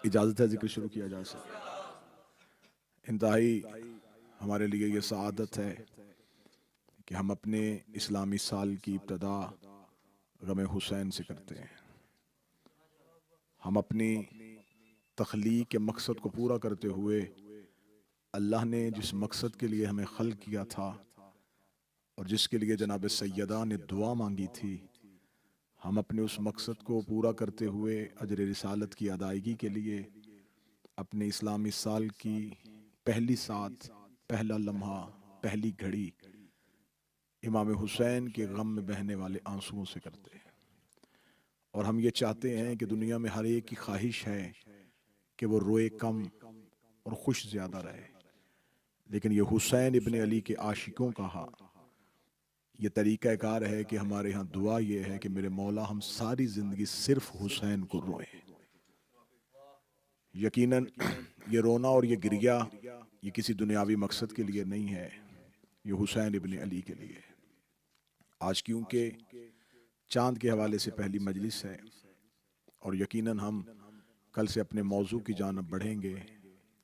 इजाज़त है जिक्र शुरू किया जा सके। इंतहाई हमारे लिए ये सआदत है कि हम अपने इस्लामी साल की इब्तदा गम हुसैन से करते हैं। हम अपनी तख्लीक के मकसद को पूरा करते हुए अल्लाह ने जिस मकसद के लिए हमें खल्क किया था और जिसके लिए जनाब सैयदा ने दुआ मांगी थी, हम अपने उस मकसद को पूरा करते हुए अजर रिसालत की अदायगी के लिए अपने इस्लामी साल की पहली सात, पहला लम्हा, पहली घड़ी इमाम हुसैन के गम में बहने वाले आंसुओं से करते हैं। और हम ये चाहते हैं कि दुनिया में हर एक की ख्वाहिश है कि वो रोए कम और खुश ज़्यादा रहे, लेकिन ये हुसैन इब्ने अली के आशिकों का ये तरीक़ाकार है कि हमारे यहाँ दुआ ये है कि मेरे मौला हम सारी ज़िंदगी सिर्फ हुसैन को रोएं। यकीनन ये रोना और ये गिरिया ये किसी दुनियावी मकसद के लिए नहीं है, ये हुसैन इब्ने अली के लिए। आज क्योंकि चांद के हवाले से पहली मजलिस है और यकीनन हम कल से अपने मौजू की जानब बढ़ेंगे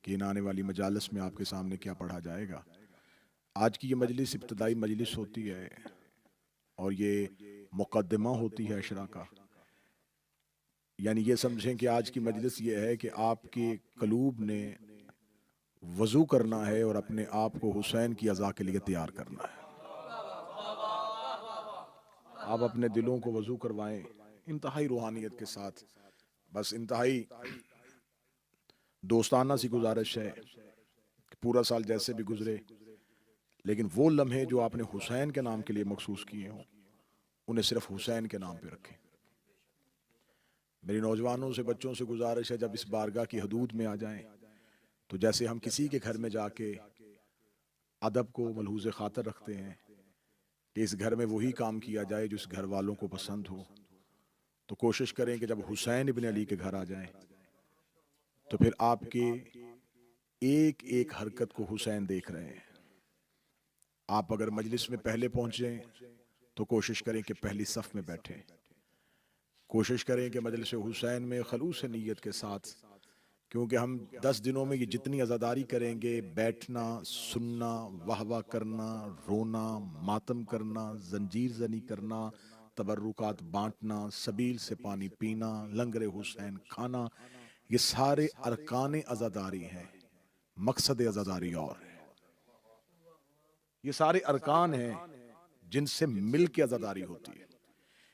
कि इन आने वाली मजालस में आपके सामने क्या पढ़ा जाएगा। आज की ये मजलिस इब्तदाई मजलिस होती है और ये मुकद्दमा होती है अशरा का। यानी ये समझें कि आज की मजलिस ये है कि आपके कलूब ने वज़ू करना है और अपने आप को हुसैन की अज़ा के लिए तैयार करना है। आप अपने दिलों को वज़ू करवाएं इंतहाई रूहानियत के साथ। बस इंतहाई दोस्ताना सी गुजारिश है कि पूरा साल जैसे भी गुजरे, लेकिन वो लम्हे जो आपने हुसैन के नाम के लिए मखसूस किए हों उन्हें सिर्फ हुसैन के नाम पे रखें। मेरी नौजवानों से, बच्चों से गुजारिश है, जब इस बारगाह की हदूद में आ जाएं तो जैसे हम किसी के घर में जाके अदब को मलहूज़ खातर रखते हैं कि इस घर में वही काम किया जाए जो इस घर वालों को पसंद हो, तो कोशिश करें कि जब हुसैन इब्ने अली के घर आ जाएं तो फिर आपके एक एक हरकत को हुसैन देख रहे हैं। आप अगर मजलिस में पहले पहुंचे तो कोशिश करें कि पहली सफ में बैठें। कोशिश करें कि मजलिस हुसैन में खलूस नीयत के साथ, क्योंकि हम 10 दिनों में ये जितनी अज़ादारी करेंगे, बैठना, सुनना, वाह वाह करना, रोना, मातम करना, जंजीर जनी करना, तबर्रुकात बांटना, सबील से पानी पीना, लंगर हुसैन खाना, ये सारे अरकान अज़ादारी हैं। मकसद अज़ादारी और है, ये सारे अरकान हैं जिनसे मिल के अज़ादारी होती है।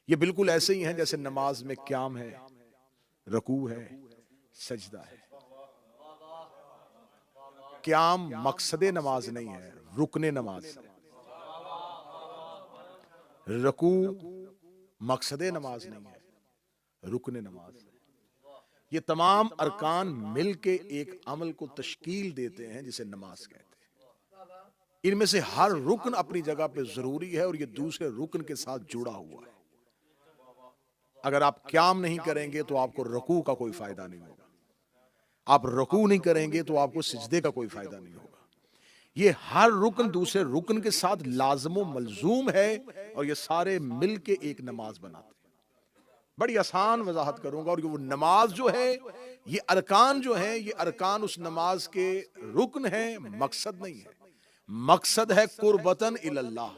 ये बिल्कुल ऐसे ही हैं जैसे नमाज में क़याम है, रकू है, सजदा है। क़याम मकसद नमाज नहीं है, रुकने नमाज है। रकू मकसद नमाज नहीं है, रुकने नमाज है। ये तमाम अरकान मिल के एक अमल को तश्कील देते हैं जिसे नमाज कहते हैं। इनमें से हर रुकन अपनी जगह पे जरूरी है और ये दूसरे रुकन के साथ जुड़ा हुआ है। अगर आप क़याम नहीं करेंगे तो आपको रकू का कोई फायदा नहीं होगा, आप रकू नहीं करेंगे तो आपको सिजदे का कोई फायदा नहीं होगा। ये हर रुकन दूसरे रुकन के साथ लाज़िम मलजूम है और ये सारे मिल के एक नमाज बनाते हैं। बड़ी आसान वजाहत करूंगा, और वो नमाज जो है, ये अरकान जो है, ये अरकान उस नमाज के रुकन है, मकसद नहीं है। मकसद है कुर्बतन इल्लल्लाह।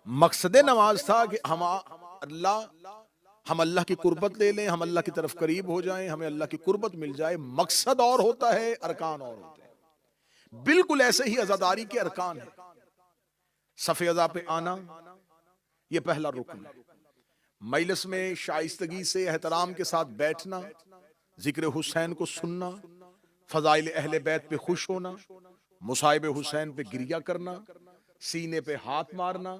मकसद नमाज था कि हम अल्लाह की कुर्बत ले लें, हम अल्लाह की तरफ करीब हो जाएं, हमें अल्लाह की कुर्बत मिल जाए। मकसद और होता है, अरकान और होते हैं। बिल्कुल ऐसे ही अज़ादारी के अरकान है। सफ़े अज़ा पे आना, ये पहला रुकन है। मजलिस में शाइस्तगी से एहतराम के साथ बैठना, जिक्र हुसैन को सुनना, फजाइल अहले बैत पे खुश होना, मुसाइब हुसैन पे गिरिया करना, सीने पे हाथ मारना,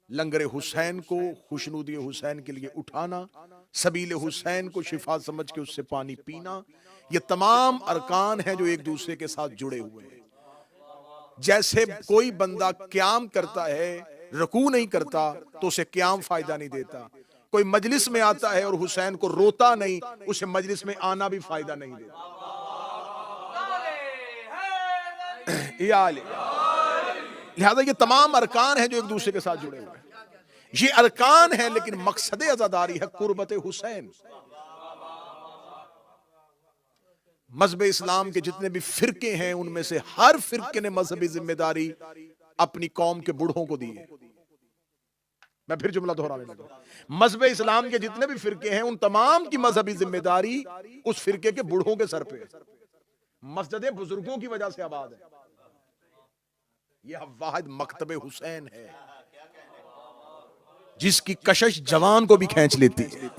लंगर हुसैन को खुशनुदी हुसैन के लिए उठाना, सबील हुसैन को शिफा समझ के उससे पानी पीना, ये तमाम अरकान हैं जो एक दूसरे के साथ जुड़े हुए हैं। जैसे कोई बंदा क़याम करता है, रकू नहीं करता, तो उसे क़याम फायदा नहीं देता। कोई मजलिस में आता है और हुसैन को रोता नहीं, उसे मजलिस में आना भी फायदा नहीं देता। लिहाजा ये तमाम अरकान हैं जो एक दूसरे के साथ जुड़े हुए हैं। ये अरकान है, लेकिन मकसद अज़ादारी है कुर्बत हुसैन। मजहब इस्लाम के जितने भी फिरके हैं उनमें से हर फिरके ने मजहबी जिम्मेदारी अपनी कौम के बूढ़ों को दी है। मैं फिर जुमला दोहराने लगा, मजहब इस्लाम के जितने भी फिरके हैं उन तमाम की मजहबी जिम्मेदारी उस फिरके के बूढ़ों के सर पे है। मस्जिदें बुजुर्गों की वजह से आबाद है। यह वाहिद मकतबे हुसैन है जिसकी कशिश जवान को भी खींच लेती है,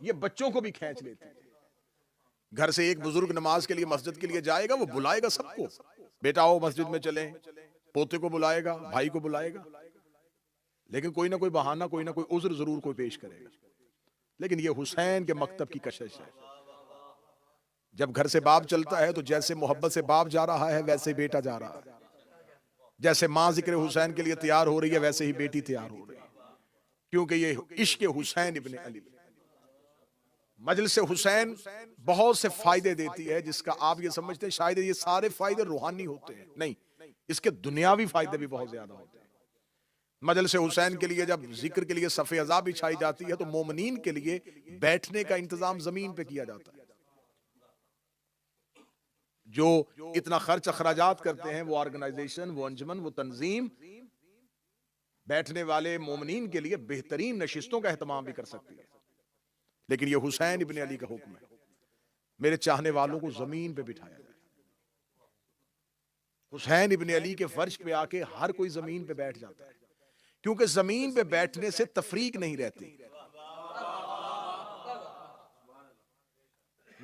ये बच्चों को भी खींच लेती है। घर से एक बुजुर्ग नमाज के लिए मस्जिद के लिए जाएगा, वो बुलाएगा सबको, बेटा आओ मस्जिद में चले, पोते को बुलाएगा, भाई को बुलाएगा, लेकिन कोई ना कोई बहाना, कोई ना कोई उज्र जरूर कोई पेश करेगा। लेकिन ये हुसैन के मकतब की कशिश है। जब घर से बाप चलता है तो जैसे मोहब्बत से बाप जा रहा है वैसे ही बेटा जा रहा है, जैसे माँ जिक्र हुसैन के लिए तैयार हो रही है वैसे ही बेटी तैयार हो रही है, क्योंकि ये इश्क हुसैन इब्ने अली। मजलिस हुसैन बहुत से फायदे देती है, जिसका आप ये समझते हैं शायद ये सारे फायदे रूहानी होते हैं, नहीं, इसके दुनियावी फायदे भी बहुत ज्यादा होते हैं। मजलिस हुसैन के लिए जब जिक्र के लिए सफ़े अज़ा बिछाई जाती है तो मोमिनीन के लिए बैठने का इंतजाम जमीन पे किया जाता है। जो इतना खर्च अखराजात करते हैं वो ऑर्गेनाइजेशन, वो अंजुमन, वो तंजीम बैठने वाले मोमिनीन के लिए बेहतरीन नशिस्तों का एहतमाम भी कर सकती है। लेकिन ये हुसैन इब्ने अली का हुक्म है, मेरे चाहने वालों को जमीन पे बिठाया जाए। हुसैन इब्ने अली के फर्श पे आके हर कोई जमीन पे बैठ जाता है, क्योंकि जमीन पे बैठने से तफरीक नहीं रहती।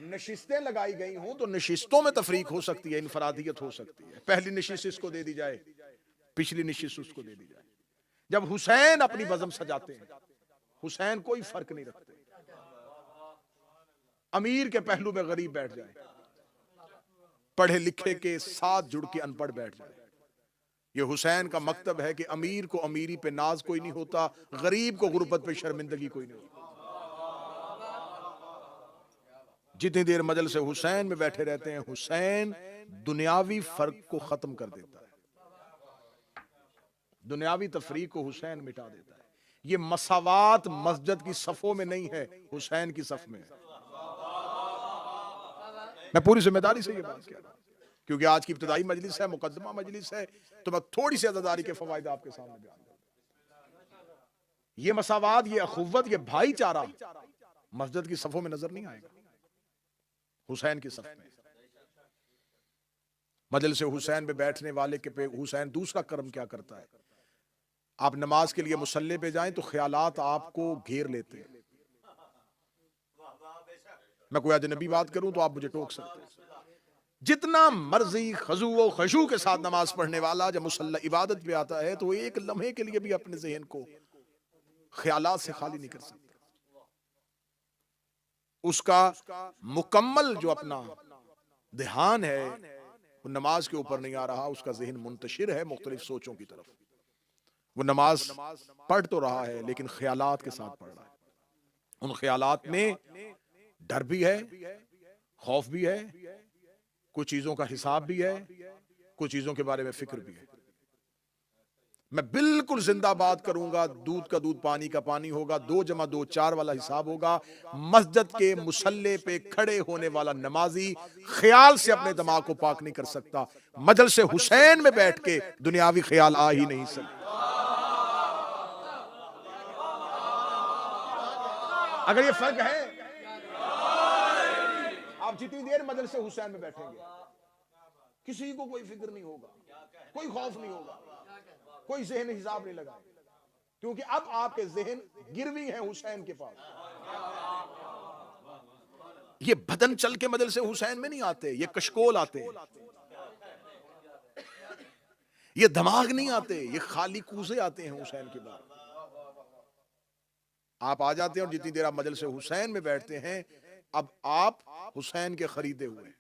नशिस्तें लगाई गई हों तो नशिस्तों में तफरीक हो सकती है, इनफरादियत हो सकती है, पहली नशिस्त इसको दे दी जाए, पिछली नशिस्त उसको दे दी जाए। जब हुसैन अपनी बज़म सजाते हैं, हुसैन कोई फर्क नहीं रखते, अमीर के पहलू में गरीब बैठ जाए, पढ़े लिखे के साथ जुड़ के अनपढ़ बैठ जाए। ये हुसैन का मकतब है कि अमीर को अमीरी पे नाज कोई नहीं होता, गरीब को गुर्बत पे शर्मिंदगी कोई नहीं होती। जितनी देर मजलिस हुसैन में बैठे रहते हैं, हुसैन दुनियावी फर्क को खत्म कर देता है, दुनियावी तफरीक को हुसैन मिटा देता है। ये मसावात मस्जिद की सफों में नहीं है, हुसैन की सफ में है। मैं पूरी जिम्मेदारी से ये बात कह रहा हूं, क्योंकि आज की इब्तिदाई मजलिस है, मुकद्दमा मजलिस है, तो मैं थोड़ी सी अज़ादारी के फवायद आपके सामने बयान करूं। ये मसावात, ये अखुव्वत, ये भाईचारा मस्जिद की सफों में नजर नहीं आएगा, हुसैन की सफ में। मजलिस हुसैन में बैठने वाले के पे हुसैन दूसरा कर्म क्या करता है, आप नमाज के लिए मुसल्ले पे जाएं तो ख्यालात आपको घेर लेते हैं। मैं कोई अजनबी बात करूं तो आप मुझे टोक सकते हैं। जितना मर्जी खजू व खशू के साथ नमाज पढ़ने वाला जब मुसल्ला इबादत पे आता है तो एक लम्हे के लिए भी अपने ज़हन को ख्यालात से खाली नहीं कर सकता। उसका मुकम्मल जो अपना ध्यान है वो नमाज के ऊपर नहीं आ रहा, उसका ज़हन मुंतशिर है मुख्तलिफ सोचों की तरफ। वो नमाज पढ़ तो रहा है लेकिन ख्यालात के साथ पढ़ रहा है। उन ख्यालात में डर भी है, खौफ भी है, कुछ चीजों का हिसाब भी है, कुछ चीजों के बारे में फिक्र भी है। मैं बिल्कुल जिंदाबाद करूंगा, दूध का दूध पानी का पानी होगा, 2 + 2 4 वाला हिसाब होगा। मस्जिद के मुसल्ले पे खड़े होने वाला नमाजी ख्याल से अपने दिमाग को पाक नहीं कर सकता, मजलिस हुसैन में बैठ के दुनियावी ख्याल आ ही नहीं सकता। अगर ये फर्क है, आप जितनी देर मजलिस हुसैन में बैठेंगे किसी को कोई फिक्र नहीं होगा, कोई खौफ नहीं होगा, कोई जहन हिसाब नहीं लगाएगा, क्योंकि अब आपके जहन गिरवी है हुसैन के पास। ये बदन चल के मजलिस हुसैन में नहीं आते, ये कशकोल आते हैं, ये दिमाग नहीं आते, ये खाली कूजे आते हैं हुसैन के बाद। आप आ जाते हैं और जितनी देर आप मजलिस हुसैन में बैठते हैं अब आप हुसैन के खरीदे हुए,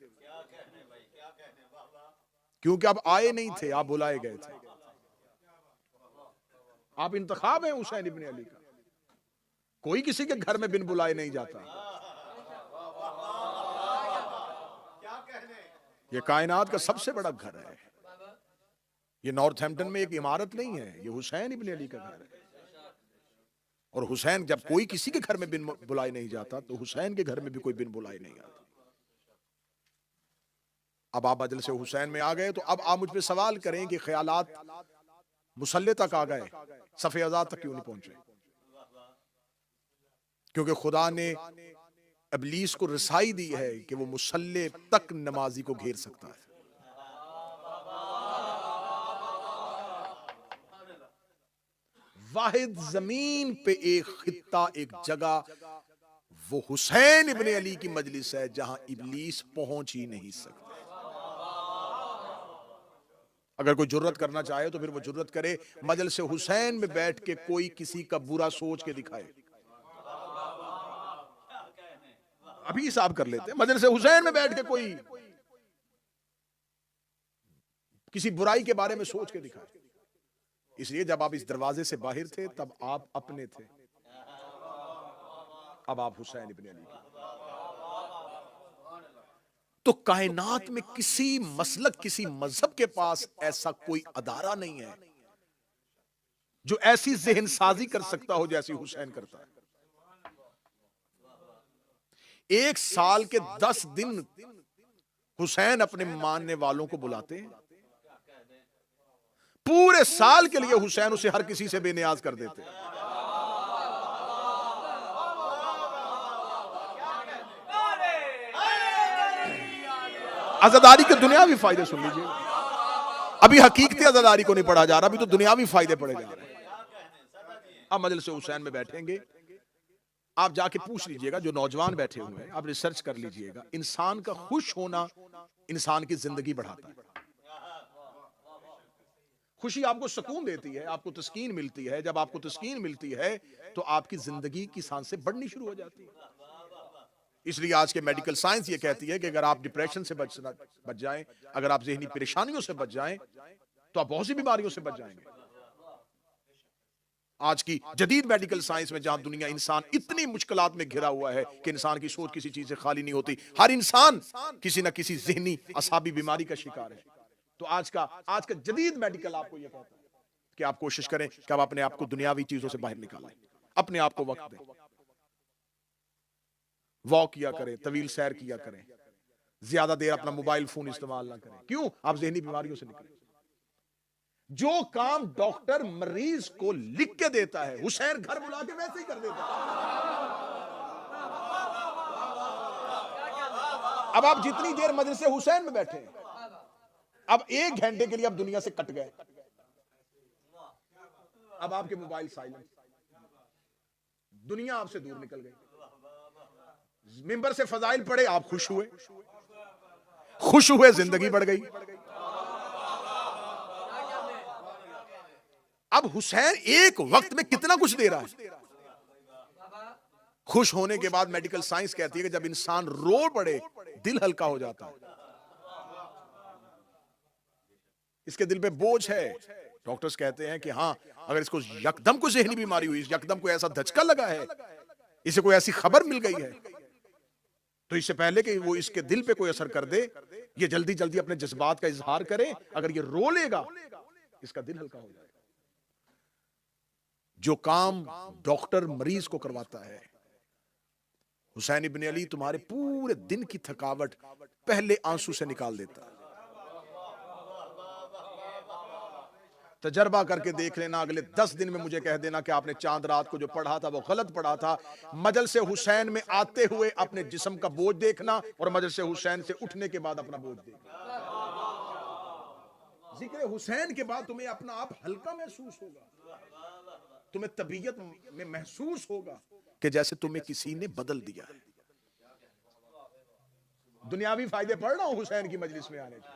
क्योंकि आप आए नहीं थे, आप बुलाए गए थे। आप इंतखाब हैं हुसैन इब्ने अली का, कोई किसी के घर में बिन बुलाए नहीं जाता। ये कायनात का सबसे बड़ा घर है, ये नॉर्थहैम्पटन में एक इमारत नहीं है, ये हुसैन इब्ने अली का घर है। और हुसैन, जब कोई किसी के घर में बिन बुलाए नहीं जाता तो हुसैन के घर में भी कोई बिन बुलाए नहीं आता। अब आप मजलिस से हुसैन में आ गए तो अब आप मुझ पे सवाल करें कि ख्यालात मुसल्ले तक आ गए, सफ़े अज़ा तक क्यों नहीं पहुंचे? क्योंकि खुदा ने इब्लीस को रसाई दी है कि वो मुसल्ले तक नमाजी को घेर सकता है। वाहिद जमीन पे एक खित्ता, एक जगह, वो हुसैन इब्ने अली की मजलिस है जहां इब्लीस पहुंच ही नहीं सकता। अगर कोई जुर्रत करना चाहे तो फिर वो जुर्रत करे, मजलिस हुसैन में बैठ के कोई किसी का बुरा सोच के दिखाए। अभी हिसाब कर लेते हैं, मजलिस हुसैन में बैठ के कोई किसी बुराई के बारे में सोच के दिखाए। इसलिए जब आप इस दरवाजे से बाहर थे तब आप अपने थे, अब आप हुसैन इब्ने अली के। तो कायनात में किसी मसलक, किसी मजहब के पास ऐसा कोई अदारा नहीं है जो ऐसी ज़हन साजी कर सकता हो जैसी हुसैन करता है। 1 साल के 10 दिन हुसैन अपने मानने वालों को बुलाते हैं। पूरे साल के लिए हुसैन उसे हर किसी से बेनियाज कर देते हैं। आजादारी के दुनियावी फायदे सुन लीजिए। अभी हकीकती आजादारी को नहीं पढ़ा जा रहा, अभी तो दुनियावी फायदे पढ़े जा रहे हैं। अब मजलिस हुसैन में बैठेंगे, आप जाके पूछ लीजिएगा, जो नौजवान बैठे हुए हैं, आप रिसर्च कर लीजिएगा। इंसान का खुश होना इंसान की जिंदगी बढ़ाता है। खुशी आपको सुकून देती है, आपको तस्कीन मिलती है। जब आपको तस्कीन मिलती है तो आपकी जिंदगी की सांसें बढ़नी शुरू हो जाती है। इसलिए आज के मेडिकल साइंस ये कहती है कि अगर आप डिप्रेशन से बच जाएं, अगर आप ज़हनी परेशानियों से बच जाएं, तो आप बहुत सी बीमारियों से बच जाएंगे। आज की जदीद मेडिकल साइंस में जहां दुनिया, इंसान इतनी मुश्किलात में घिरा हुआ है कि इंसान की सोच किसी चीज से खाली नहीं होती। हर इंसान किसी ना किसी ज़हनी असाबी बीमारी का शिकार है। तो आज का जदीद मेडिकल आपको यह कहता है कि आप कोशिश करें कि आप अपने आप को दुनियावी चीजों से बाहर निकालें, अपने आप को वक्त दें, वॉक किया करें, तवील सैर किया करें, ज्यादा देर अपना मोबाइल फोन इस्तेमाल ना करें। क्यों? आप ज़हनी बीमारियों से निकलें। जो काम डॉक्टर मरीज को लिख के देता है, हुसैन घर बुला के वैसे ही कर देता है। अब आप जितनी देर मजलिस हुसैन में बैठे हैं, अब 1 घंटे के लिए आप दुनिया से कट गए। अब आपके मोबाइल साइलेंट, दुनिया आपसे दूर निकल गई। मिंबर से फजाइल पढ़े, आप खुश हुए, जिंदगी बढ़ गई। अब हुसैन एक वक्त में कितना कुछ दे रहा है। खुश होने के बाद मेडिकल साइंस कहती है कि जब इंसान रो पड़े दिल हल्का हो जाता है। इसके दिल पे बोझ है। डॉक्टर्स कहते हैं कि हाँ, अगर इसको यकदम को ज़हनी बीमारी हुई, यकदम को ऐसा धचका लगा है, इसे कोई ऐसी खबर मिल गई है, तो इससे पहले कि वो इसके दिल पे कोई असर कर दे, ये जल्दी जल्दी अपने जज्बात का इजहार करे। अगर ये रो लेगा, इसका दिल हल्का हो जाएगा। जो काम डॉक्टर मरीज को करवाता है, हुसैन इब्ने अली तुम्हारे पूरे दिन की थकावट पहले आंसू से निकाल देता है। तजर्बा करके देख लेना, अगले 10 दिन में मुझे कह देना कि आपने चांद रात को जो पढ़ा था वो गलत पढ़ा था। मजलिस हुसैन में आते हुए अपने जिस्म का बोझ देखना और मजलिस हुसैन से उठने के बाद अपना बोझ देखना। जिक्र हुसैन के बाद तुम्हें अपना आप हल्का महसूस होगा, तुम्हें तबीयत में महसूस होगा कि जैसे तुम्हें किसी ने बदल दिया है। दुनियावी फायदे पढ़ रहा हूं हुसैन की मजलिस में आने के।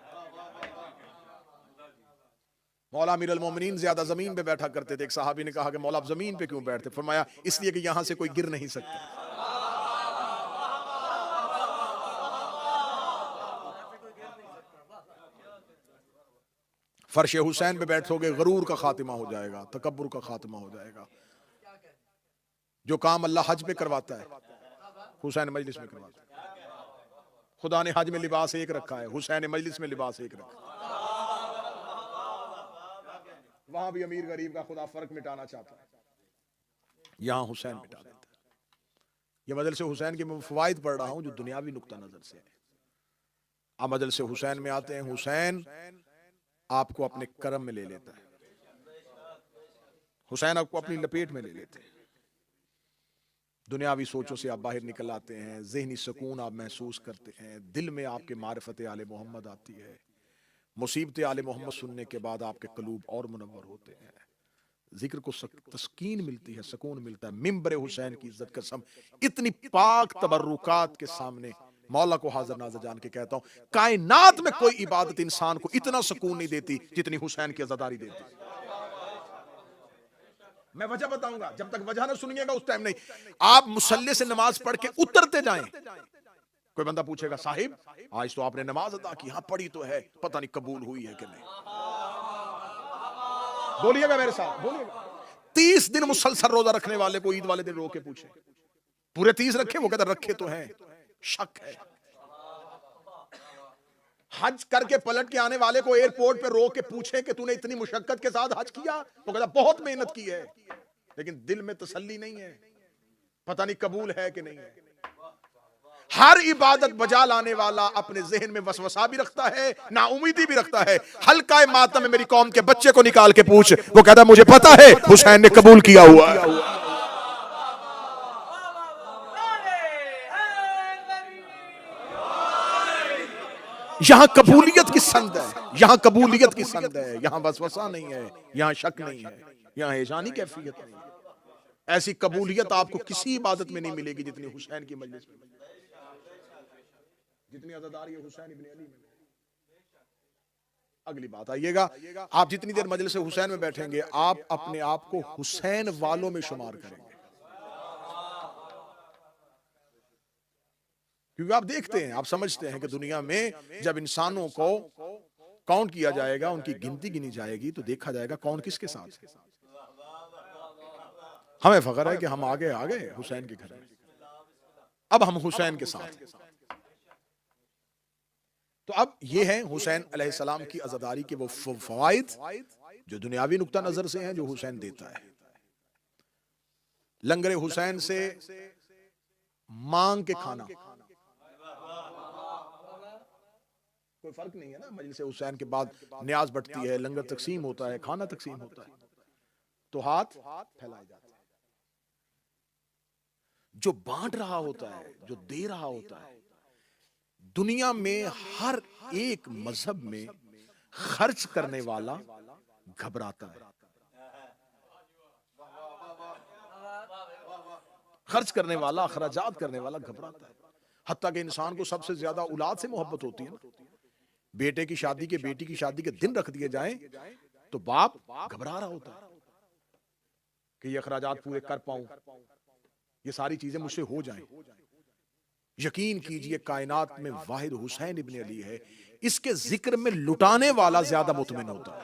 मौला अमीरुल मोमिनीन ज्यादा जमीन पे बैठा करते थे। एक सहाबी ने कहा कि मौला आप जमीन पे क्यों बैठते? फरमाया इसलिए कि यहां से कोई गिर नहीं सकता। फर्श हुसैन पे बैठोगे गरूर का खातिमा हो जाएगा, तकब्बुर का खातिमा हो जाएगा। जो काम अल्लाह हज पे करवाता है, हुसैन मजलिस में करवाता है। खुदा ने हज में लिबास एक रखा है, हुसैन मजलिस में लिबास एक रखा है। वहां भी अमीर गरीब का खुदा फर्क मिटाना चाहता है। यहां हुसैन मिटा देता है। यह मजलिस हुसैन के मैं फवाइद पढ़ रहा हूं जो दुनियावी नुक्ता नजर से है। अब मजलिस हुसैन में आते हैं। हुसैन आपको अपने करम में ले लेता है, हुसैन आपको अपनी लपेट में ले लेते हैं। दुनियावी सोचों से आप बाहर निकल आते हैं, ज़हनी सुकून आप महसूस करते हैं, दिल में आपके मारिफत आले मोहम्मद आती है, मुसीबत आले मोहम्मद सुनने के बाद आपके कलूब और मुनव्वर होते हैं, जिक्र को तस्कीन मिलती है, सुकून मिलता है। मिंबर हुसैन की इज्जत कसम, इतनी पाक तबर्रुकात के सामने मौला को हाजिर नाज़र जान के कहता हूं, कायनात में कोई इबादत इंसान को इतना सुकून नहीं देती जितनी हुसैन की अज़ादारी देती। मैं वजह बताऊंगा, जब तक वजह ना सुनिएगा उस टाइम नहीं। आप मुसल्ले से नमाज पढ़ के उतरते जाएं, कोई बंदा पूछेगा साहिब आज तो आपने नमाज अदा की, हाँ पढ़ी तो है, पता नहीं कबूल हुई है कि नहीं। बोलिएगा मेरे साथ, बोलिएगा। 30 दिन मुसलसल रोजा रखने वाले को ईद वाले दिन रो के पूछे पूरे 30 रखे, वो कहता रखे तो हैं, शक है। हज करके पलट के आने वाले को एयरपोर्ट पे रोक के पूछे कि तूने इतनी मुशक्कत के साथ हज किया, तो कहता बहुत मेहनत की है, लेकिन दिल में तसल्ली नहीं है, पता नहीं कबूल है कि नहीं है। हर इबादत बजा लाने वाला अपने जहन में वसवसा भी रखता है, ना उम्मीदी भी रखता है। हल्का मातम में मेरी कौम के बच्चे को निकाल के पूछ, वो कहता मुझे पता है हुसैन ने कबूल किया हुआ है। यहां कबूलियत की संद है, यहां कबूलियत की संद है, यहां वसवसा नहीं है, यहां शक नहीं है, यहां हेजानी कैफियत नहीं है। ऐसी कबूलियत आपको किसी इबादत में नहीं मिलेगी जितनी हुसैन की मजलिस में, जितनी अज़ादारी है हुसैन इब्न अली में। अगली बात आइएगा, आप जितनी देर मजलिस हुसैन में बैठेंगे आप अपने आप को हुसैन वालों में शुमार करेंगे, क्योंकि आप देखते हैं, आप समझते हैं कि दुनिया में जब इंसानों को काउंट किया जाएगा, उनकी गिनती गिनी जाएगी, तो देखा जाएगा कौन किसके साथ है। हमें फख्र है कि हम आगे आ गए हुसैन के घर में, अब हम हुसैन के साथ हैं। तो अब ये है हुसैन अलैहिस्सलाम की अज़ादारी के वो फवाइद जो दुनियावी नुक्ता नजर से हैं, जो हुसैन देता है। लंगर हुसैन से मांग के खाना, कोई फर्क नहीं है ना। मजलिस हुसैन के बाद न्याज बढ़ती है, लंगर तकसीम होता है, खाना तकसीम होता है, तो हाथ फैलाए जाते हैं। जो बांट रहा होता है, जो दे रहा होता है, दुनिया में हर एक मजहब में खर्च करने वाला घबराता है, खर्च करने वाला, अखराजात करने वाला घबराता है। हत्ता कि इंसान को सबसे ज्यादा औलाद से मोहब्बत होती है ना। बेटे की शादी के, बेटी की शादी के दिन रख दिए जाएं तो बाप घबरा रहा होता है कि ये अखराजात पूरे कर पाऊं, ये सारी चीजें मुझसे हो जाएं। यकीन कीजिए कायनात में वाहिद हुसैन इब्न अली है, इसके जिक्र में लुटाने वाला ज्यादा मुतमिन होता है।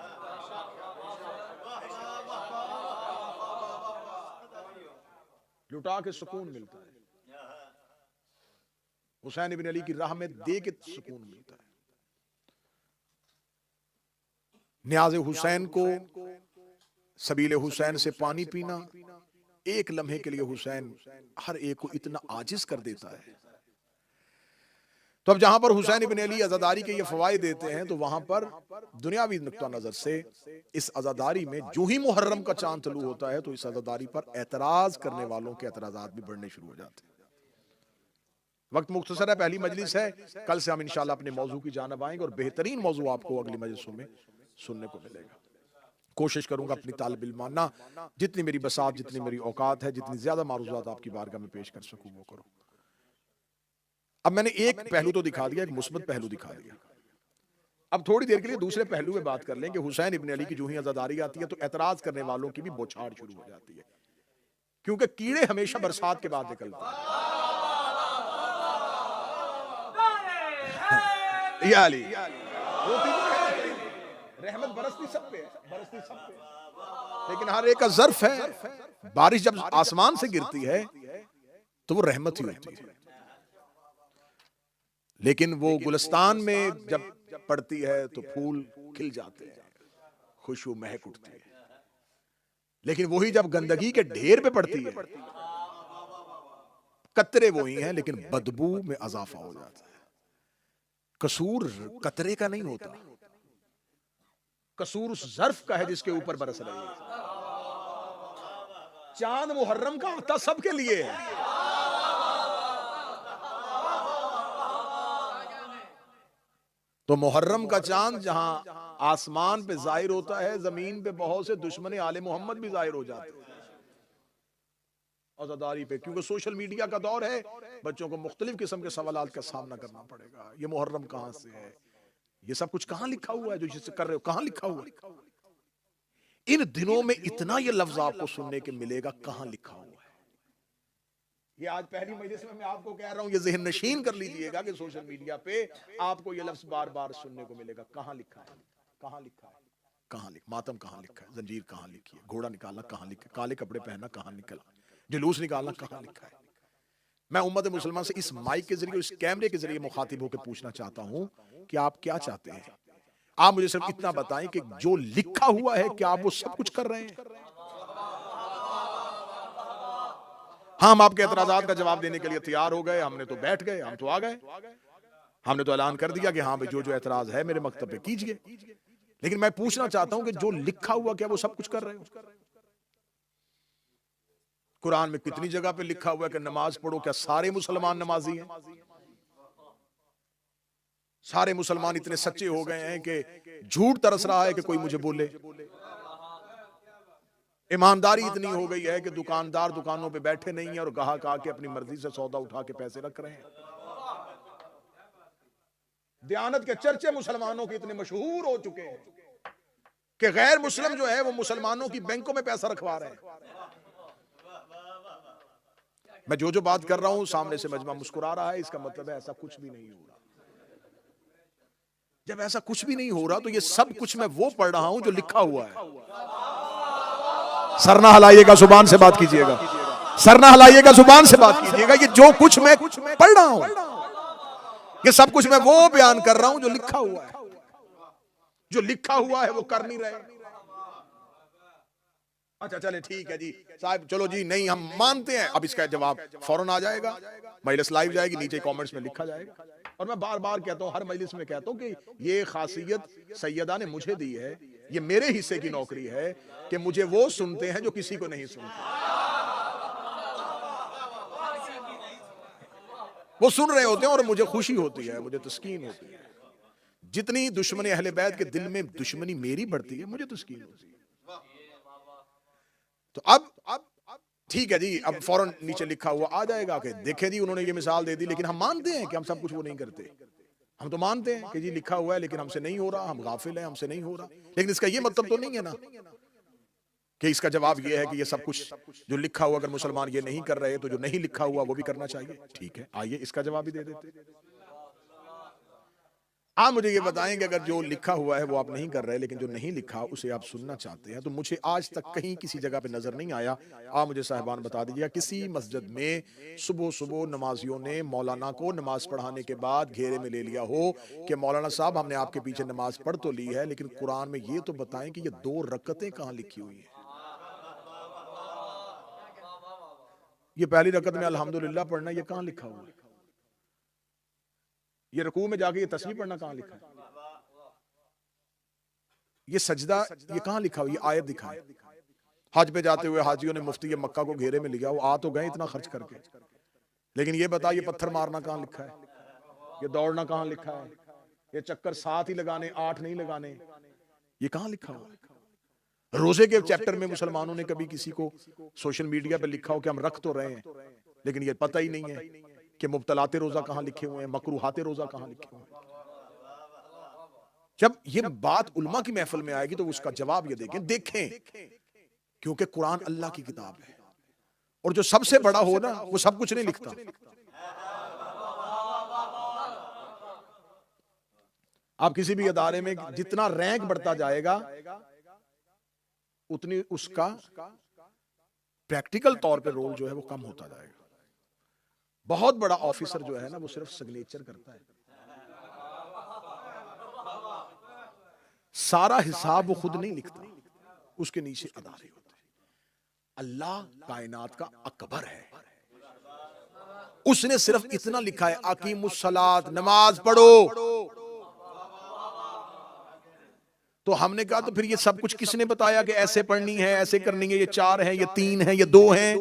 लुटा के सुकून मिलता है, हुसैन इब्न अली की राह में दे के सुकून मिलता है। न्याज़ हुसैन को, सबीले हुसैन से पानी पीना, एक लम्हे के लिए हुसैन हर एक को इतना आजिज कर देता है। तो अब जहां पर हुसैन इब्न अली अज़ादारी के ये फवाइद देते हैं, तो वहां पर दुनियावी नुक्ता नजर से इस अज़ादारी में जो ही मुहर्रम का चांद तलू होता है, तो इस अज़ादारी पर एतराज करने वालों के एतराजात भी बढ़ने शुरू हो जाते हैं। वक्त मुख्तसर है, पहली मजलिस है, कल से हम इंशाल्लाह अपने मौजू की जानिब आएंगे और बेहतरीन मौजू आपको अगली मजलिसों में सुनने को मिलेगा। कोशिश करूंगा अपनी तालिब इल्माना जितनी मेरी बसात, जितनी मेरी औकात है, जितनी ज्यादा मारूजात आपकी बारगाह में पेश कर सकूं वो करूं। अब मैंने एक पहलू तो दिखा दिया, एक मुस्बत पहलू दिखा दिया। अब थोड़ी देर के लिए दूसरे पहलू में बात कर लें कि हुसैन इब्न अली की जो ही अज़ादारी आती है तो एतराज करने वालों की भी बौछार शुरू हो जाती है, क्योंकि कीड़े हमेशा बरसात के बाद निकलते हैं। या अली रहमत बरसती सब पे है, बरसती सब पे, लेकिन हर एक का ज़र्फ है। बारिश जब आसमान से गिरती है तो वो रहमत ही होती है, लेकिन वो गुलिस्तान में जब पड़ती है तो फूल खिल जाते हैं, खुशबू महक उठती है। लेकिन वही जब गंदगी के ढेर पे पड़ती है, कतरे वही हैं लेकिन बदबू में इजाफा हो जाता है। कसूर कतरे का नहीं होता, कसूर उस ज़र्फ का है जिसके ऊपर बरस रही है। चांद मुहर्रम का आता सबके लिए है, तो मुहर्रम का चांद जहां आसमान पे जाहिर होता है, जमीन पे बहुत से दुश्मन आले मोहम्मद भी जाहिर हो जाते हैं औज़ादारी पे, क्योंकि सोशल मीडिया का दौर है, बच्चों को मुख्तलिफ किस्म के सवालात का सामना करना पड़ेगा। ये मुहर्रम कहां से है, ये सब कुछ कहां लिखा हुआ है, जो जिससे कर रहे हो कहां लिखा हुआ है। इन दिनों में इतना ये लफ्ज आपको सुनने के मिलेगा, कहां लिखा हुआ है। ये आज पहली मजलिस में मैं आपको कह रहा हूं, ये ज़हन नशीन कर लीजिएगा कि सोशल मीडिया पे आपको ये लफ्ज बार बार सुनने को मिलेगा। कहां लिखा है, कहां लिखा है, कहां लिखा, मातम कहां लिखा है, जंजीर कहां लिखी है, घोड़ा निकालना कहां लिखा है, काले कपड़े पहनना कहां निकला, जुलूस निकालना कहां लिखा है। मैं उम्मत मुसलमान से इस माइक के जरिए, इस कैमरे के जरिए मुखातिब होकर पूछना चाहता हूं कि आप क्या चाहते हैं। आप मुझे सिर्फ इतना बताएं कि जो लिखा हुआ है क्या आप वो सब कुछ कर रहे हैं। हाँ, हम आपके एतराजात का जवाब देने के लिए तैयार हो गए, हमने तो बैठ गए, हम तो आ गए, हमने तो ऐलान कर दिया कि हाँ भाई, जो जो एतराज है मेरे मकतब पे कीजिए। लेकिन मैं पूछना चाहता हूं कि जो लिखा हुआ क्या वो सब कुछ कर रहे हो। कुरान में कितनी जगह पे लिखा हुआ है कि नमाज पढ़ो, क्या सारे मुसलमान नमाजी हैं? सारे मुसलमान इतने सच्चे हो गए हैं कि झूठ तरस रहा है कि कोई मुझे बोले। ईमानदारी इतनी हो गई है कि दुकानदार दुकानों पे बैठे नहीं है और गाहक आके अपनी मर्जी से सौदा उठा के पैसे रख रहे हैं। दयानत के चर्चे मुसलमानों के इतने मशहूर हो चुके हैं कि गैर मुस्लिम जो है वो मुसलमानों की बैंकों में पैसा रखवा रहे हैं। मैं जो जो बात कर रहा हूं सामने से मजमा मुस्कुरा रहा है, इसका मतलब है ऐसा कुछ भी नहीं हो रहा। जब ऐसा कुछ भी नहीं हो रहा तो ये सब कुछ मैं वो पढ़ रहा हूं जो लिखा हुआ है। सर ना हिलाइएगा, जुबान से बात कीजिएगा, सर ना हिलाइएगा, जुबान से बात कीजिएगा। ये जो कुछ मैं पढ़ रहा हूं, ये सब कुछ मैं वो बयान कर रहा हूं जो लिखा हुआ है। जो लिखा हुआ है वो कर नहीं रहे। अच्छा चले ठीक है जी साहब, चलो जी नहीं हम मानते हैं। अब इसका जवाब फौरन आ जाएगा, मजलिस लाइव जाएगी, नीचे कमेंट्स में लिखा जाएगा। और मैं बार बार कहता हूं, हर मजलिस में कहता हूं कि ये खासियत सैयदा ने मुझे दी है, ये मेरे हिस्से की नौकरी है कि मुझे वो सुनते हैं जो किसी को नहीं सुनते। वो सुन रहे होते हैं और मुझे खुशी होती है, मुझे तस्कीन होती है। जितनी दुश्मनी अहले बैत के दिल में दुश्मनी मेरी बढ़ती है, मुझे तस्कीन होती है। तो अब ठीक है जी, अब फौरन नीचे लिखा हुआ आ जाएगा कि देखें जी उन्होंने ये मिसाल दे दी। लेकिन हम मानते हैं कि हम सब कुछ वो नहीं करते। हम तो मानते हैं कि जी लिखा हुआ है लेकिन हमसे नहीं हो रहा, हम गाफिल हैं, हमसे नहीं हो रहा। लेकिन इसका ये मतलब तो नहीं है ना कि इसका जवाब ये है कि ये सब कुछ जो लिखा हुआ अगर मुसलमान ये नहीं कर रहे तो जो नहीं लिखा हुआ वो भी करना चाहिए। ठीक है, आइए इसका जवाब भी दे देते। आप मुझे ये बताएं कि अगर जो लिखा हुआ है वो आप नहीं कर रहे, लेकिन जो नहीं लिखा उसे आप सुनना चाहते हैं, तो मुझे आज तक कहीं किसी जगह पे नजर नहीं आया। आप मुझे साहिबान बता दीजिएगा किसी मस्जिद में सुबह सुबह नमाजियों ने मौलाना को नमाज पढ़ाने के बाद घेरे में ले लिया हो कि मौलाना साहब हमने आपके पीछे नमाज पढ़ तो ली है, लेकिन कुरान में ये तो बताएं कि ये 2 रकतें कहां लिखी हुई हैं। ये पहली रकत में अल्हम्दुलिल्लाह पढ़ना ये कहां लिखा हुआ है? ये रुकू में जाके ये तस्बीह पढ़ना कहां लिखा है? ये सजदा ये कहां लिखा हुआ? ये आयत दिखाएं। हज पे जाते हुए हाजियों ने मुफ्ती मक्का को घेरे में लिया, वो आ तो गए इतना खर्च करके, लेकिन ये बता ये पत्थर मारना कहां लिखा है? ये दौड़ना कहां लिखा है? ये चक्कर 7 ही लगाने 8 नहीं लगाने, ये कहां लिखा हुआ है? रोजे के चैप्टर में मुसलमानों ने कभी किसी को सोशल मीडिया पे लिखा हो कि हम रख तो रहे हैं, लेकिन ये पता ही नहीं है कि मुब्तलाते रोजा कहां लिखे हुए हैं, मकरूहाते रोजा कहां लिखे हुए हैं। जब ये बात उलमा की महफिल में आएगी तो उसका जवाब ये देखें, क्योंकि कुरान अल्लाह की किताब है और जो सबसे बड़ा हो ना वो सब कुछ नहीं लिखता। आप किसी भी अदारे में जितना रैंक बढ़ता जाएगा उतनी उसका प्रैक्टिकल तौर पे रोल जो है वो कम होता जाएगा। बहुत बड़ा ऑफिसर जो है ना वो सिर्फ सिग्नेचर करता है, सारा हिसाब वो खुद नहीं लिखता, उसके नीचे अदारे होते हैं। अल्लाह कायनात का अकबर है। उसने सिर्फ इतना लिखा है अकीमुस्सलात, नमाज पढ़ो। तो हमने कहा तो फिर ये सब कुछ किसने बताया कि ऐसे पढ़नी है, ऐसे करनी है, ये 4 है, ये 3 है, ये 2 है?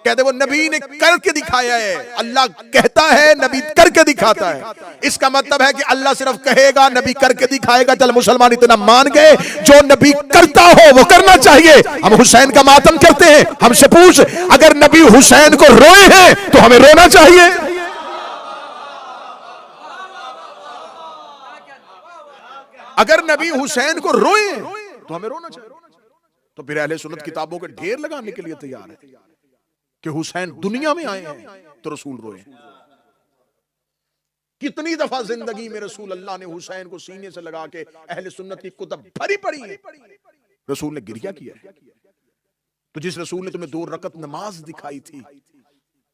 कहते वो नबी ने करके दिखाया है। अल्लाह कहता है, नबी करके दिखाता है। इसका मतलब है कि अल्लाह सिर्फ कहेगा, नबी करके दिखाएगा। चल मुसलमान इतना मान गए, जो नबी करता हो वो करना चाहिए। हम हुसैन का मातम करते हैं, हमसे पूछ अगर नबी हुसैन को रोए हैं तो हमें रोना चाहिए। अगर नबी हुसैन को रोए तो हमें रोना चाहिए। तो फिर अहले सुन्नत किताबों के ढेर लगाने के लिए तैयार है कि हुसैन दुनिया में आए हैं तो रसूल रोए। कितनी दफा जिंदगी में रसूल अल्लाह ने हुसैन को सीने से लगा के अहले सुन्नत की कुतुब भरी पड़ी है, रसूल ने गिरिया किया है। तो जिस रसूल ने तुम्हें 2 रकत नमाज दिखाई थी,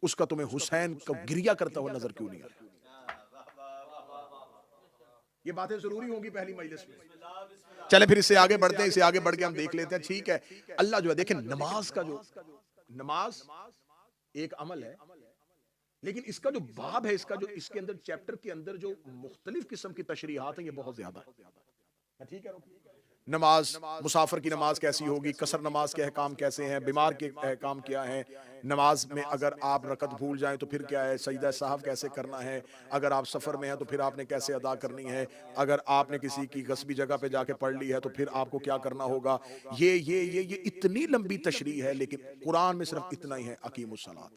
उसका तुम्हें हुसैन को गिरिया करता हुआ नजर क्यों नहीं आया? ये बातें जरूरी होंगी पहली मजलिस में। चले फिर इससे आगे बढ़ते हैं, इससे आगे बढ़ के हम देख लेते हैं। ठीक है, अल्लाह जो है देखें, नमाज का जो नमाज एक अमल है, लेकिन इसका जो बाब है, इसका जो इसके अंदर चैप्टर के अंदर जो मुख्तलिफ किस्म की तशरीहात हैं, ये बहुत ज्यादा है। ठीक है, नमाज, मुसाफिर की नमाज कैसी होगी, कसर नमाज के अहकाम कैसे हैं, बीमार के अहकाम क्या हैं, नमाज में अगर आप रकत भूल जाएं तो फिर क्या है, सजदा साहब कैसे करना है, अगर आप सफ़र में हैं तो फिर आपने कैसे अदा करनी है, अगर आपने किसी की गस्बी जगह पे जाके पढ़ ली है तो फिर आपको क्या करना होगा। ये इतनी लंबी तशरीह है, लेकिन कुरान में सिर्फ इतना ही है, अकीमुस्सलात।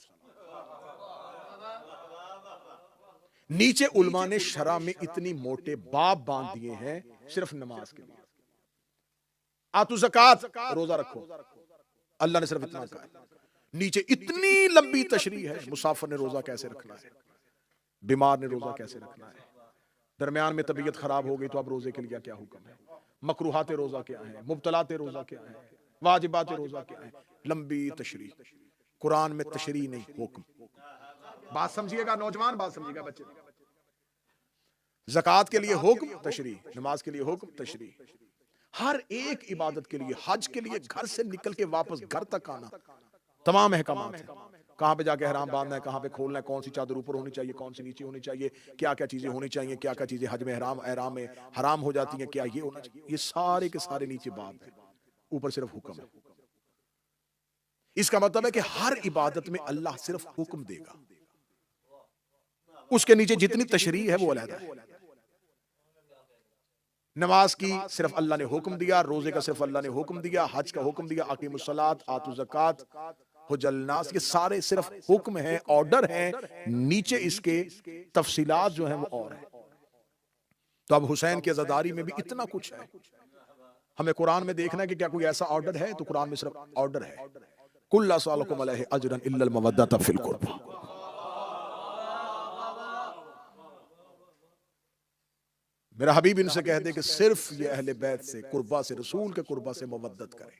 नीचे उलमा ने शरा में इतनी मोटे बाब बांध दिए हैं सिर्फ नमाज के लिए। आतु ज़कात, रोजा रखो, अल्लाह ने सिर्फ इतना कहा है। नीचे इतनी लंबी तशरीह है, मुसाफिर ने रोजा कैसे रखना है, बीमार ने रोजा कैसे रखना है, दरमियान में तबीयत खराब हो गई तो अब रोजे के लिए क्या हुक्म है, मकरूहात रोजा क्या है, मुब्तलात रोजा क्या है, वाजिबात रोजा क्या है। लंबी तशरीह, कुरान में तशरीह नहीं, हुक्म। बात समझिएगा नौजवान, बात समझिएगा बच्चे। ज़कात के लिए हुक्म, तशरीह, नमाज के लिए हुक्म, तशरीह। हर एक इबादत के लिए, हज के लिए घर से निकल के वापस घर तक आना, तमाम अहकामात हैं। कहां पे जाके हराम बांधना है, कहां पे खोलना है, कौन सी चादर ऊपर होनी चाहिए, कौन सी नीचे होनी चाहिए, क्या क्या चीजें होनी चाहिए, क्या क्या चीजें हज में हराम में हराम हो जाती हैं, क्या ये होना चाहिए। ये सारे के सारे नीचे बात है, ऊपर सिर्फ हुक्म है। इसका मतलब है कि हर इबादत में अल्लाह सिर्फ हुक्म देगा, उसके नीचे जितनी तशरीह है वो अलग है। नमाज की सिर्फ अल्लाह ने हुक्म दिया, रोजे का सिर्फ अल्लाह ने हुक्म दिया, हज का हुक्म दिया, अकीमुस्सलात, आतु ज़कात, हुज्जल नास, ये सारे सिर्फ हुक्म हैं, ऑर्डर हैं। नीचे इसके तफसीलात जो हैं वो और हैं। तो अब हुसैन की अज़ादारी में भी इतना कुछ है, हमें कुरान में देखना है कि क्या कोई ऐसा ऑर्डर है, तो कुरान में सिर्फ ऑर्डर है, कुल्ला सालकुम अलैहि अजरन इल्लल मवद्दत फिल कुर्बा। मेरा हबीब इनसे कह दे कि सिर्फ ये अहले बैत से कुर्बा से, रसूल के कुर्बा से मवद्दत करें।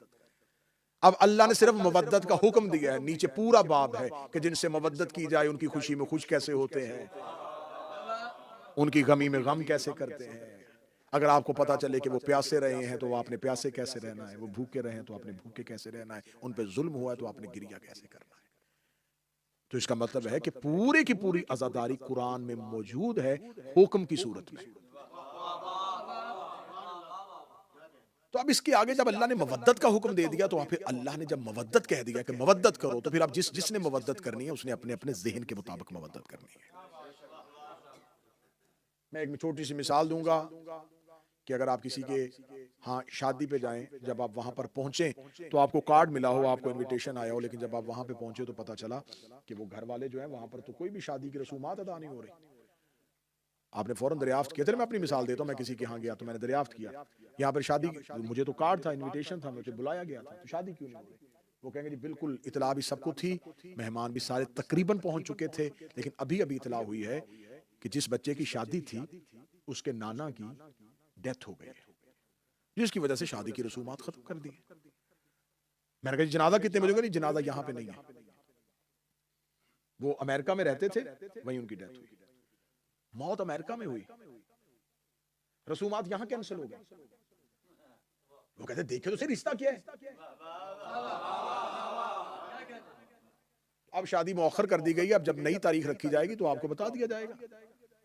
अब अल्लाह ने सिर्फ मवद्दत का हुक्म दिया है, नीचे पूरा बाब है कि जिनसे मवद्दत की जाए उनकी खुशी में खुश कैसे होते हैं, उनकी गमी में गम कैसे करते हैं। अगर आपको पता चले कि वो प्यासे रहे हैं तो आपने प्यासे कैसे रहना है, वो भूखे रहे हैं तो आपने भूखे कैसे रहना है, उन पे जुल्म हुआ है तो आपने गिरिया कैसे करना है। तो इसका मतलब है कि पूरी की पूरी आजादारी कुरान में मौजूद है, हुक्म की सूरत में। तो अब इसके आगे जब अल्लाह ने मवद्दत का हुक्म दे दिया, तो फिर अल्लाह ने जब मवद्दत कह दिया कि मवद्दत करो, तो फिर अब जिसने मवद्दत करनी है उसने अपने अपने ज़हन के मुताबिक मवद्दत करनी है। मैं एक छोटी सी मिसाल दूंगा कि अगर आप किसी के शादी पे जाएं, जब आप वहां पर पहुंचे तो आपको कार्ड मिला हो, आपको इनविटेशन आया हो, लेकिन जब आप वहां पे पहुंचे तो पता चला कि वो घर वाले जो है वहां पर तो कोई भी शादी की रसूमात अदा नहीं हो रही। आपने फौरन दरियाफ्त किया। चलिए मैं अपनी मिसाल देता हूँ, मैं किसी के यहाँ गया तो मैंने दरियाफ्त किया, यहाँ पर शादी, मुझे तो कार्ड था, इनविटेशन था, मुझे बुलाया गया था, तो शादी क्यों नहीं हो रही। वो कहेंगे जी बिल्कुल इतला भी सबको थी, मेहमान भी सारे तकरीबन पहुंच चुके थे, लेकिन अभी अभी इतला हुई है कि जिस बच्चे की शादी थी उसके नाना की डेथ हो गई है, जिसकी वजह से शादी की रसूमात खत्म कर दी। मैंने कहा जनाजा कितने बजे होगा, नहीं जनाजा यहाँ पे नहीं है, वो अमेरिका में रहते थे, वहीं उनकी डेथ हुई, मौत अमेरिका में हुई, रसूमात यहां कैंसिल हो गए। वो कहते देखे तो सही रिश्ता क्या है, अब शादी मौखर कर दी गई, अब जब नई तारीख रखी जाएगी तो आपको बता दिया जाएगा।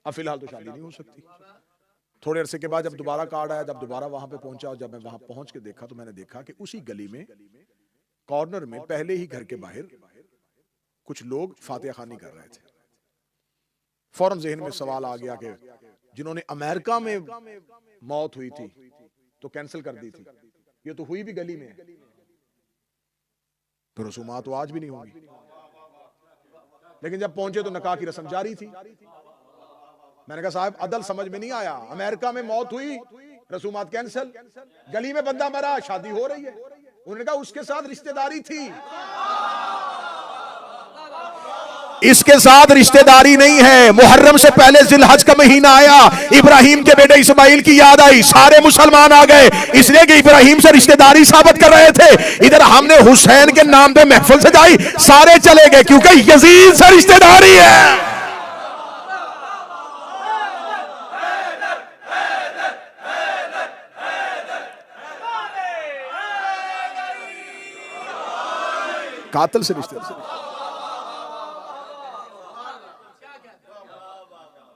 अब फिलहाल तो शादी नहीं हो सकती। थोड़े अरसे के बाद जब दोबारा कार्ड आया, जब दोबारा वहां पे पहुंचा, और जब मैं वहां पहुंच के देखा तो मैंने देखा कि उसी गली में कॉर्नर में पहले ही घर के बाहर कुछ लोग फातिहा खानी कर रहे थे। फौरन जहन में सवाल आ गया कि जिन्होंने अमेरिका में मौत हुई थी तो कैंसिल कर दी थी, ये तो हुई भी गली में है, तो रसूमात तो आज भी नहीं होंगी। लेकिन जब पहुंचे तो निकाह की रस्म जारी थी। मैंने कहा साहब अदल समझ में नहीं आया, अमेरिका में मौत हुई, रसूमात कैंसिल, गली में बंदा मरा, शादी हो रही है। उन्होंने कहा उसके साथ रिश्तेदारी थी। इसके साथ रिश्तेदारी नहीं है। मुहर्रम से पहले जिलहज का महीना आया, इब्राहिम के बेटे इस्माइल की याद आई, सारे मुसलमान आ गए, इसलिए कि इब्राहिम से रिश्तेदारी साबित कर रहे थे। इधर हमने हुसैन के नाम पे महफिल सजाई, सारे चले गए क्योंकि यजीद से रिश्तेदारी है। कातिल से रिश्तेदारी।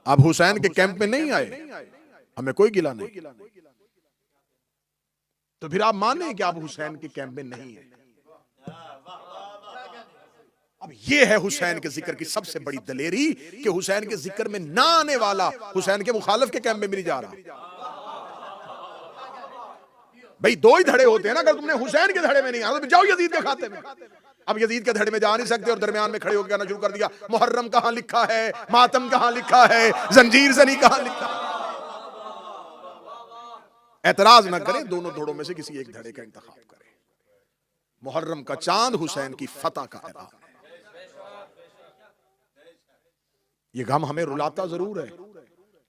अब हुसैन के कैंप में नहीं आए, हमें कोई गिला नहीं, तो फिर आप माने कि आप हुसैन के कैंप में नहीं है। अब ये है हुसैन के जिक्र की सबसे बड़ी दलेरी कि हुसैन के जिक्र में ना आने वाला हुसैन के मुखालिफ के कैंप में भी नहीं जा रहा। भाई दो ही धड़े होते हैं ना, अगर तुमने हुसैन के धड़े में नहीं आना तो जाओ यजीद के खाते में। अब यजीद के धड़े में जा नहीं सकते और दरमियान में खड़े होकर कहना शुरू कर दिया मुहर्रम कहां लिखा है, मातम कहां लिखा है, जंजीर ज़नी कहां लिखा है। एतराज ना करें, दोनों धड़ों में से किसी एक धड़े का इंतखाब करें। मुहर्रम का चांद हुसैन की फतह का ऐलान है। ये गम हमें रुलाता जरूर है,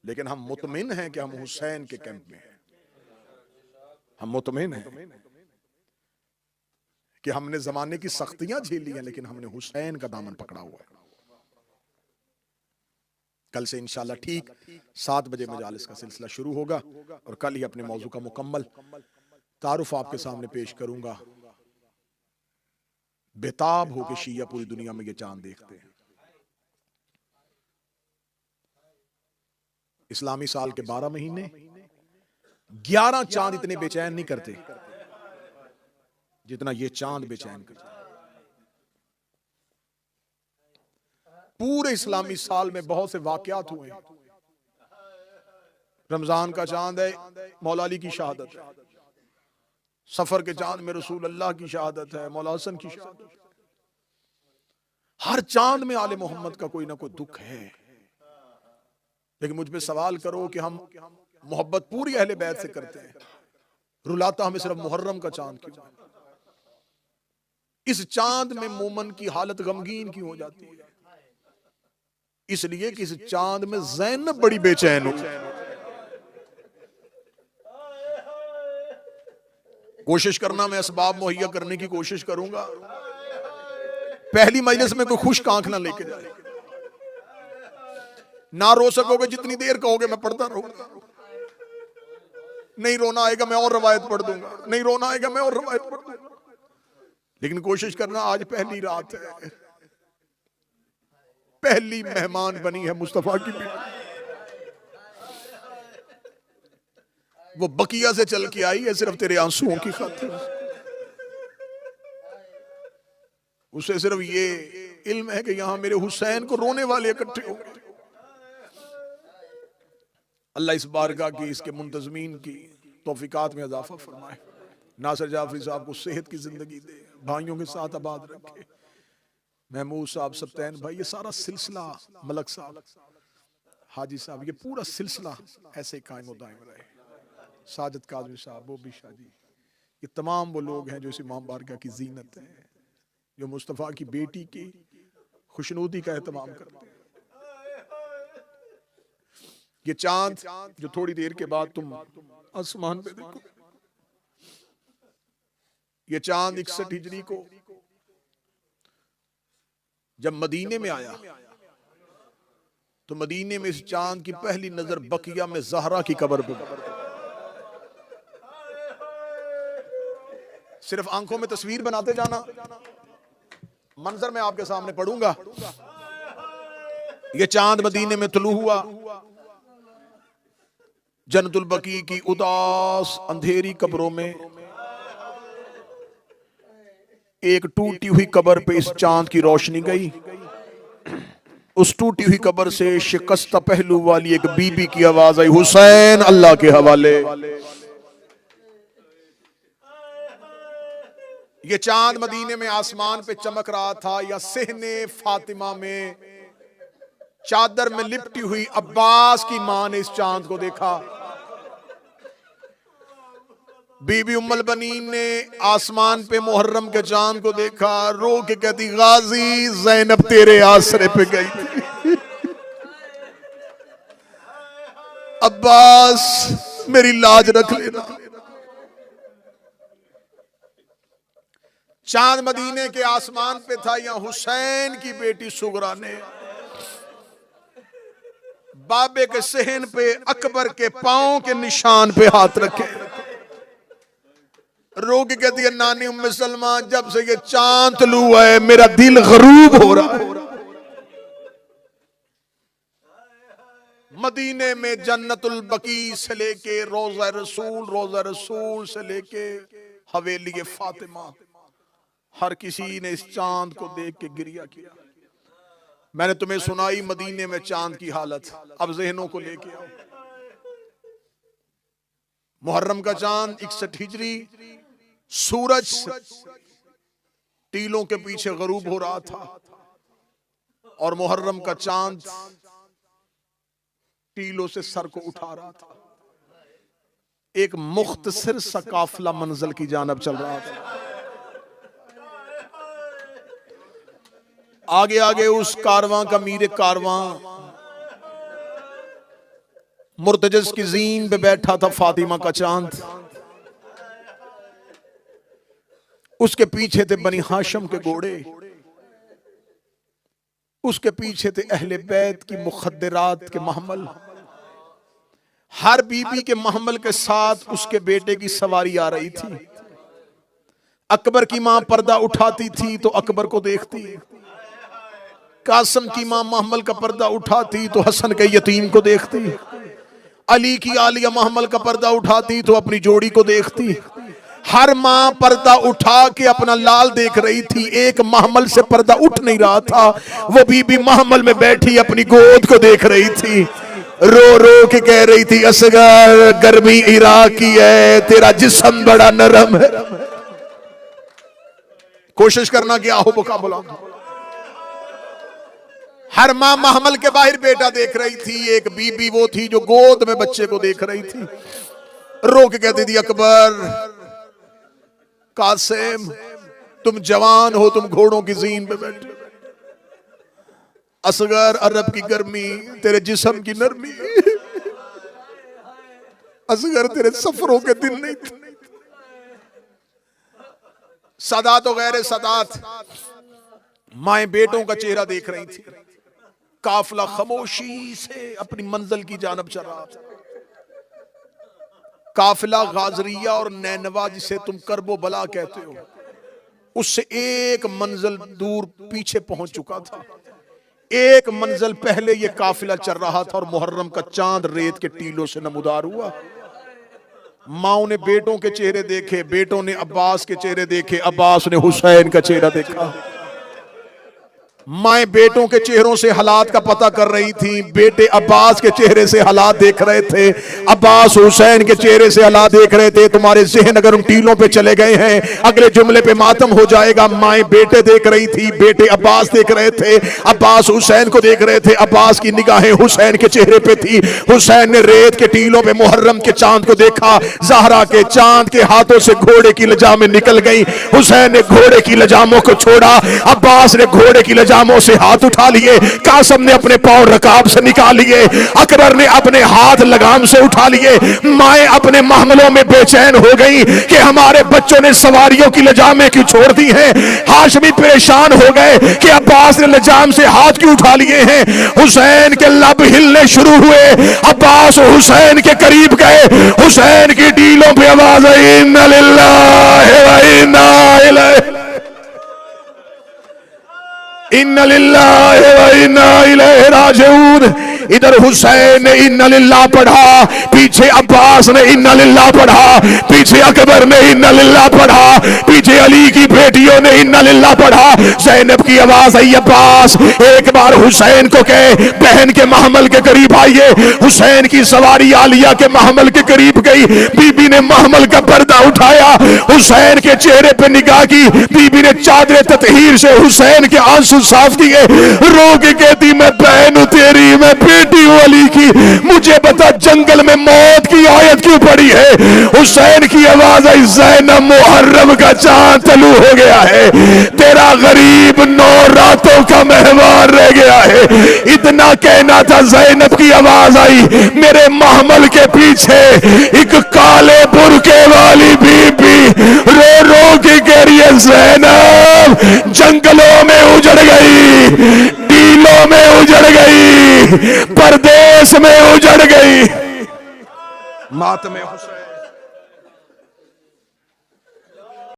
लेकिन हम मुतमिन हैं कि हम हुसैन के कैंप में हैं। हम मुतमिन हैं कि हमने जमाने की सख्तियां झेली हैं, लेकिन हमने हुसैन का दामन पकड़ा हुआ है। कल से इंशाल्लाह ठीक 7 बजे मजालिस का सिलसिला शुरू होगा और कल ही अपने मौजू का मुकम्मल तारुफ आपके सामने पेश करूंगा। बेताब हो के शिया पूरी दुनिया में ये चांद देखते हैं। इस्लामी साल के 12 महीने 11 चांद इतने बेचैन नहीं करते जितना ये चांद बेचैन करता है। पूरे इस्लामी साल में बहुत से वाकयात हुए हैं। रमजान का चांद है, मौला अली की शहादत है। सफर के चांद में रसूल अल्लाह की शहादत है, मौला हसन की शहादत है। हर चांद में आले मोहम्मद का कोई ना कोई दुख है। लेकिन मुझ पे सवाल करो कि हम मोहब्बत पूरी अहले बैत से करते हैं, रुलाता हमें सिर्फ मुहर्रम का चांद क्यों? इस चांद में मोमन की हालत गमगीन क्यों हो जाती है? इसलिए कि इस चांद में ज़ैनब बड़ी बेचैन हो। कोशिश करना, मैं असबाब मुहैया करने की कोशिश करूंगा। पहली मजलिस में कोई खुश आंख ना लेके जाए। ना रो सकोगे, जितनी देर कहोगे मैं पढ़ता रहूंगा। नहीं रोना आएगा मैं और रवायत पढ़ दूंगा, नहीं रोना आएगा मैं और रवायत पढ़ दूंगा। लेकिन कोशिश करना, आज पहली रात है, पहली मेहमान बनी है मुस्तफा की बेटी। वो बकिया से चल के आई है सिर्फ तेरे आंसुओं की खातिर। उसे सिर्फ ये इल्म है कि यहां मेरे हुसैन को रोने वाले इकट्ठे हो गए। अल्लाह इस बारगाह की, इसके मुंतजमीन की तौफीकात में इजाफा फरमाए। नासिर जाफरी साहब को सेहत की जिंदगी दे, भाइयों के साथ आबाद रखे। महमूद साहब, सप्तैन भाई, ये सारा सिलसिला, मलक साहब, हाजी साहब, ये पूरा सिलसिला ऐसे कायम और दायम रहे। साजिद काज़मी साहब, बोबी शाह जी, ये तमाम वो लोग हैं जो इस इमाम बारगाह की जीनत है, जो मुस्तफ़ा की बेटी की खुशनूदी का एहतमाम करते हैं। ये चांद जो थोड़ी देर के बाद तुम आसमान पे देखो, ये चांद 61 हिजरी को जब मदीने में आया तो मदीने में इस चांद की पहली नजर बकिया में ज़हरा की कब्र पे। सिर्फ आंखों में तस्वीर बनाते जाना, मंजर मैं आपके सामने पढ़ूंगा। ये चांद मदीने में तुलू हुआ, जन्नतुल बकी की उदास अंधेरी कब्रों में एक टूटी हुई कब्र पे इस चांद की रोशनी गई। उस टूटी हुई कब्र से शिकस्त पहलू वाली एक बीबी की आवाज आई, हुसैन अल्लाह के हवाले। ये चांद मदीने में आसमान पे चमक रहा था, या सहने फातिमा में चादर में लिपटी हुई अब्बास की मां ने इस चांद को देखा। बीबी उम्मुल बनीन ने आसमान पे मुहर्रम के चांद को देखा, रो के कहती, गाजी ज़ैनब तेरे आसरे पे गई थी, अब्बास मेरी लाज रख लेना। चांद मदीने के आसमान पे था, या हुसैन की बेटी सुगरा ने बाबे के सहन पे अकबर के पांव के निशान पे हाथ रखे, रो के कहती है, नानी उम्मे सलमा जब से ये चांद तलू है मेरा दिल गरूब हो रहा है। मदीने में जन्नतुल बकी से लेके रोजा रसूल से लेके हवेली फातिमा, हर किसी ने इस चांद को देख के गिरिया किया। मैंने तुम्हें सुनाई मदीने में चांद की हालत, अब ज़हनों को लेके आओ। मुहर्रम का चांद 61 हिजरी, सूरज टीलों के पीछे गरूब हो रहा था, और मुहर्रम का चांद टीलों से सर को उठा रहा था। एक मुख्तसर सा काफिला मंजिल की जानब चल रहा था। आगे आगे उस कारवां का मीर कारवां मुर्तजस की जीन पे बैठा था फातिमा का चांद। उसके पीछे थे बनी हाशम के घोड़े, उसके पीछे थे अहले बैत की मुखद्दरात के महमल। हर बीबी के महमल के साथ उसके बेटे की सवारी आ रही थी। अकबर की मां पर्दा उठाती थी तो अकबर को देखती, कासिम की मां महमल का पर्दा उठाती तो हसन के यतीम को देखती, अली की आलिया महमल का पर्दा उठाती तो अपनी जोड़ी को देखती। हर मां पर्दा उठा के अपना लाल देख रही थी। एक महमल से पर्दा उठ नहीं रहा था, वो बीबी महमल में बैठी अपनी गोद को देख रही थी, रो रो के कह रही थी, असगर गर्मी इराक की है, तेरा जिस्म बड़ा नरम है। कोशिश करना कि आहो बुका बुला। हर मां महमल के बाहर बेटा देख रही थी। एक बीबी वो थी जो गोद में बच्चे को देख रही थी, रो के कहती थी, अकबर कासिम तुम जवान हो, तुम घोड़ों की जीन पे बैठे, असगर अरब की गर्मी, तेरे जिस्म की नरमी, असगर तेरे सफरों के दिन नहीं थे। सदात और गैर सदात माएं बेटों का चेहरा देख रही थी। काफिला खामोशी से अपनी मंजिल की जानब चल रहा था। काफिला गाजरिया और नैनवा, जिसे तुम करबो बला कहते हो, उससे एक मंजिल दूर पीछे पहुंच चुका था। एक मंजिल पहले ये काफिला चल रहा था और मुहर्रम का चांद रेत के टीलों से नमूदार हुआ। माओ ने बेटों के चेहरे देखे, बेटों ने अब्बास के चेहरे देखे, अब्बास ने हुसैन का चेहरा देखा। माएं बेटों के चेहरों से हालात का पता कर रही थी, बेटे अब्बास के चेहरे से हालात देख रहे थे, अब्बास हुसैन के चेहरे से हालात देख रहे थे। तुम्हारे ज़हन अगर उन टीलों पे चले गए हैं, अगले जुमले पे मातम हो जाएगा। माएं बेटे देख रही थी, बेटे अब्बास देख रहे थे, अब्बास हुसैन को देख रहे थे, अब्बास की निगाहें हुसैन के चेहरे पे थी। हुसैन ने रेत के टीलों पे मुहर्रम के चांद को देखा। ज़हरा के चांद के हाथों से घोड़े की लजामें निकल गई। हुसैन ने घोड़े की लजामों को छोड़ा, अब्बास ने घोड़े की लजामों से हाथ उठा लिए, कासिम ने अपने पांव रकाब से निकाल लिए, अकबर ने अपने हाथ लगाम से उठा लिए। माएं अपने महमलों में बेचैन हो गई कि हमारे बच्चों ने सवारियों की लजामें क्यों छोड़ दी हैं। हाशमी परेशान हो गए कि अब्बास ने लजाम से हाथ क्यों उठा लिए हैं। हुसैन के लब हिलने शुरू हुए, अब्बास हुसैन के करीब गए, हुसैन की डीलों पे आवाज आई, इन्ना लिल्लाहि व इन्ना इलैहि। इन्ना लिल्लाहि व इन्ना इलैहि राजिऊन। इधर हुसैन ने इन्ना लिल्लाह पढ़ा, पीछे अब्बास ने इन्ना लिल्लाह पढ़ा, पीछे अकबर ने इन्ना लिल्लाह पढ़ा, पीछे अली की बेटियों ने इन्ना लिल्लाह पढ़ा। ज़ैनब की आवाज आई, अब्बास एक बार हुसैन को कहे बहन के महमल के करीब आइए। हुसैन की सवारी आलिया के महमल के करीब गई। बीबी ने महमल का पर्दा उठाया, हुसैन के चेहरे पे निगाह की। बीबी ने चादर ततहीर से हुसैन के आंसू साफ किए। रो के कहती, मैं बहन हूं तेरी, मैं बेटी हूं अली की, मुझे बता जंगल में मौत की आयत क्यों पड़ी है। हुसैन की आवाज आई, ज़ैनब मुहर्रम का चांद तलू हो गया है, तेरा गरीब 9 रातों का मेहमान रह गया है। इतना कहना था, ज़ैनब की आवाज आई, मेरे महमल के पीछे एक काले बुरके वाली बीबी रो रो के कह रही है, ज़ैनब जंगलों में उजड़ गई, टीलों में उजड़ गई, परदेश में उजड़ गई। मातमे हुसैन।